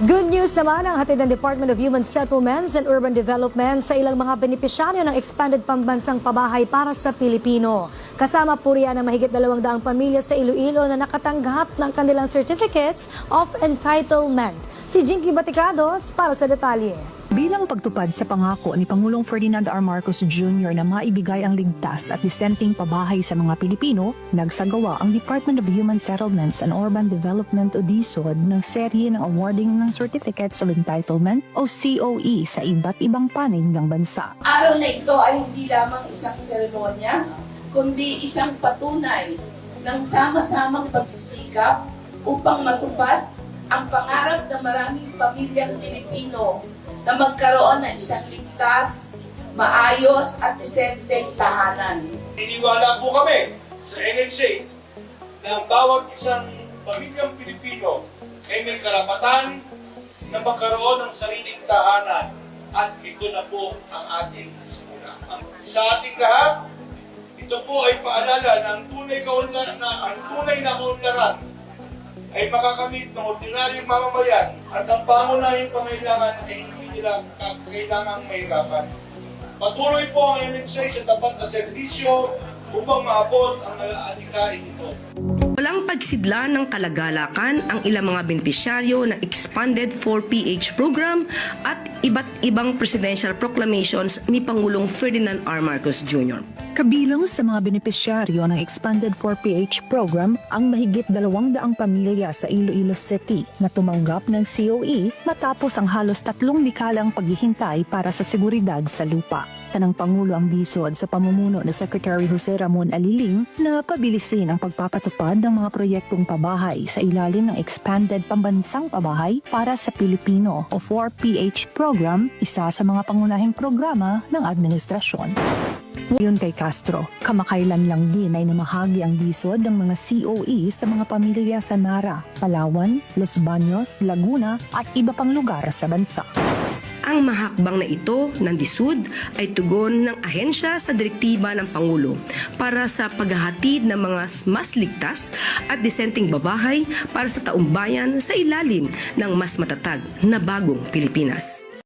Good news naman ang hatid ng Department of Human Settlements and Urban Development sa ilang mga benepisyaryo ng expanded pambansang pabahay para sa Pilipino. Kasama po riyan ang mahigit 200 pamilya sa Iloilo na nakatanggap ng kanilang certificates of entitlement. Si Jinky Baticados para sa detalye. Bilang pagtupad sa pangako ni Pangulong Ferdinand R. Marcos Jr. na maibigay ang ligtas at disenteng pabahay sa mga Pilipino, nagsagawa ang Department of Human Settlements and Urban Development o DSUD ng serye ng awarding ng Certificates of Entitlement o COE sa iba't ibang panig ng bansa. Araw na ito ay hindi lamang isang seremonya, kundi isang patunay ng sama-samang pagsisikap upang matupad ang pangarap ng maraming pamilyang Pilipino na magkaroon ng isang ligtas, maayos at disenteng tahanan. Niniwala po kami sa NHA na ang bawat isang pamilyang Pilipino ay may karapatan na magkaroon ng sariling tahanan at ito na po ang ating simula. Sa ating lahat, ito po ay paalala na ang tunay na kaunlaran ay makakamit ng ordinaryong mamamayan at ang pangunahing pangailangan ay hindi nila kailangang mahirapan. Patuloy po ang NHA sa tapat na serbisyo upang maabot ang adhikain ito. Walang pagsidla ng kalagalakan ang ilang mga benepisyaryo ng Expanded 4PH program at iba't ibang presidential proclamations ni Pangulong Ferdinand R. Marcos Jr. Kabilang sa mga benepisyaryo ng Expanded 4PH program ang mahigit 200 pamilya sa Iloilo City na tumanggap ng COE matapos ang halos 3 dekalang paghihintay para sa seguridad sa lupa. Tanang Pangulo ang DSUD sa pamumuno ni Secretary Jose Ramon Aliling na pabilisin ang pagpapatupad ng mga proyektong pabahay sa ilalim ng Expanded Pambansang Pabahay para sa Pilipino o 4PH program, isa sa mga pangunahing programa ng administrasyon. Ngayon kay Castro, kamakailan lang din ay namahagi ang DSUD ng mga COE sa mga pamilya sa Nara, Palawan, Los Baños, Laguna at iba pang lugar sa bansa. Ang mahakbang na ito ng DSUD ay tugon ng ahensya sa direktiba ng Pangulo para sa paghahatid ng mga mas ligtas at disenteng babahay para sa taumbayan sa ilalim ng mas matatag na bagong Pilipinas.